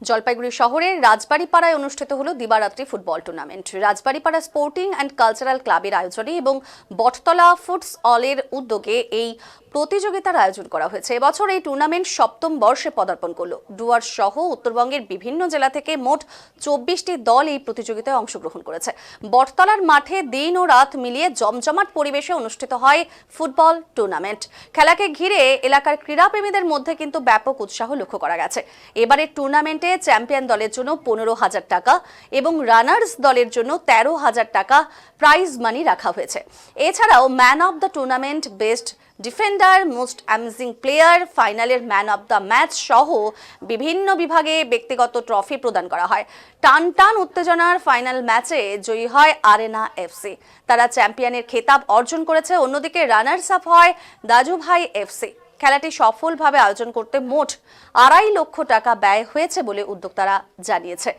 জলপাইগুড়ি শহরের রাজবাড়িপাড়ায় অনুষ্ঠিত হলো দিবারাত্রি football tournament. Rajbaripara sporting and cultural ক্লাবের আয়োজনে এবং বটতলা ফুটসলের উদ্যোগে এই প্রতিযোগিতার আয়োজন করা হয়েছে। এবছর এই টুর্নামেন্ট সপ্তম বর্ষে পদার্পণ করলো। ডুয়ার্স সহ উত্তরবঙ্গের বিভিন্ন জেলা থেকে মোট 24টি দল এই প্রতিযোগিতায় অংশগ্রহণ করেছে। বটতলার মাঠে দিন ও রাত মিলিয়ে জমজমাট পরিবেশে অনুষ্ঠিত হয় ফুটবল টুর্নামেন্ট। খেলাকে ঘিরে এলাকার ক্রীড়াপ্রেমীদের মধ্যে কিন্তু ব্যাপক উৎসাহ লক্ষ্য করা গেছে। এবারের টুর্নামেন্টে চ্যাম্পিয়ন দলের জন্য 15,000 টাকা এবং রানার্স দলের জন্য 13,000 টাকা প্রাইজ মানি রাখা হয়েছে। এছাড়াও man of the tournament, best defender, most amazing player, ফাইনালের ম্যান অব দ্য ম্যাচ সহ বিভিন্ন বিভাগে ব্যক্তিগত ট্রফি প্রদান করা হয়। টান টান উত্তেজনার ফাইনাল ম্যাচে জয়ী হয় আরেনা এফসি। তারা চ্যাম্পিয়নের খেতাব অর্জন করেছে। অন্যদিকে রানার্স আপ হয় দাজুভাই এফসি। খেলাটি সফলভাবে আয়োজন করতে মোট 2.5 লক্ষ টাকা ব্যয় হয়েছে বলে উদ্যোক্তারা জানিয়েছে।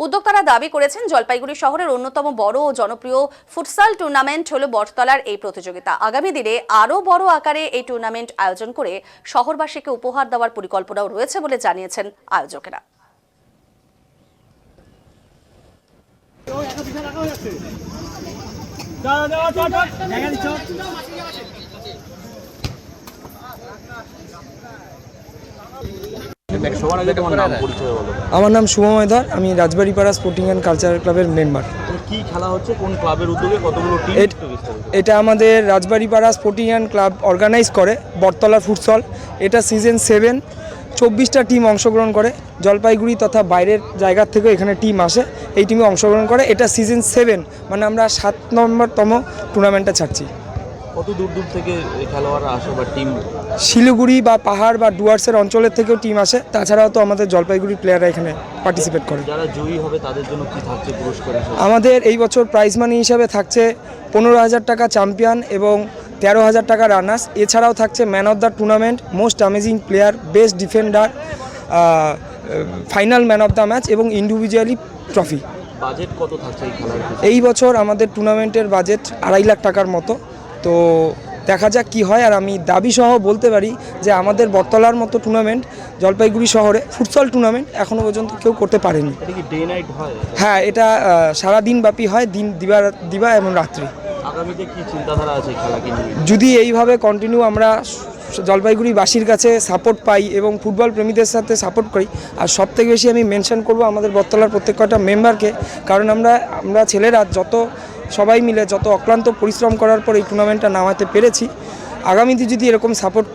উদ্যোক্তারা দাবি করেছেন, জলপাইগুড়ি শহরের অন্যতম বড় ও জনপ্রিয় ফুটসাল টুর্নামেন্ট হলো বটতলার এই প্রতিযোগিতা। আগামী দিনে আরও বড় আকারে এই টুর্নামেন্ট আয়োজন করে শহরবাসীকে উপহার দেওয়ার পরিকল্পনাও রয়েছে বলে জানিয়েছেন আয়োজকেরা। আমার নাম শুভময় ধর, আমি রাজবাড়িপাড়া স্পোর্টিং অ্যান্ড কালচারাল ক্লাবের মেম্বার। কি খেলা হচ্ছে, কোন ক্লাবের উদ্যোগে, কতগুলো টিম? এটা আমাদের Rajbaripara sporting and club organise করে বটতলা ফুটসল। এটা সিজন 7, 24টা টিম অংশগ্রহণ করে। জলপাইগুড়ি তথা বাইরের জায়গার থেকেও এখানে টিম আসে, এই টিমে অংশগ্রহণ করে। এটা সিজন 7, মানে আমরা 7 নম্বরতম টুর্নামেন্টটা ছাড়ছি। কত দূর দূর থেকে খেলোয়াড়রা আসে বা টিম? শিলিগুড়ি বা পাহাড় বা ডুয়ার্সের অঞ্চলের থেকেও টিম আসে। তাছাড়াও তো আমাদের জলপাইগুড়ির প্লেয়াররা এখানে পার্টিসিপেট করে। যারা জয়ী হবে তাদের জন্য কি থাকছে পুরস্কার? আমাদের এই বছর প্রাইজ মানি হিসাবে থাকছে 15,000 টাকা চ্যাম্পিয়ন এবং 13,000 টাকা রানার্স। এছাড়াও থাকছে man of the tournament, most amazing player, best defender, final man of the match এবং ইন্ডিভিজুয়ালি ট্রফি। বাজেট কত থাকছে এই খেলার? এই বছর আমাদের টুর্নামেন্টের বাজেট 2.5 লাখ টাকার মতো। তো দেখা যাক কি হয়। আর আমি দাবি সহ বলতে পারি যে আমাদের বটতলার মতো টুর্নামেন্ট জলপাইগুড়ি শহরে ফুটসল টুর্নামেন্ট এখনও পর্যন্ত কেউ করতে পারেনি। এটা কি ডে নাইট হয়? হ্যাঁ, এটা সারাদিন ব্যাপী হয়, দিবা এবং রাত্রি। আগামীতে কি চিন্তাধারা আছে খেলাকে নিয়ে? যদি এইভাবে কন্টিনিউ আমরা জলপাইগুড়িবাসীর কাছে সাপোর্ট পাই এবং ফুটবল প্রেমীদের সাথে সাপোর্ট করি, আর সবথেকে বেশি আমি মেনশন করব আমাদের বটতলার প্রত্যেক কটা মেম্বারকে। কারণ আমরা ছেলেরা সবাই মিলে যত অক্লান্ত পরিশ্রম করার পর এই টুর্নামেন্টটা নামাতে পেরেছি। আগামীতে যদি এরকম সাপোর্ট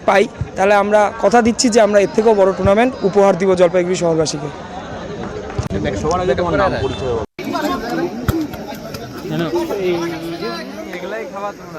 পাই, তাহলে আমরা কথা দিচ্ছি যে আমরা এর থেকেও বড় টুর্নামেন্ট উপহার দিব জলপাইগুড়ি শহরবাসীকে।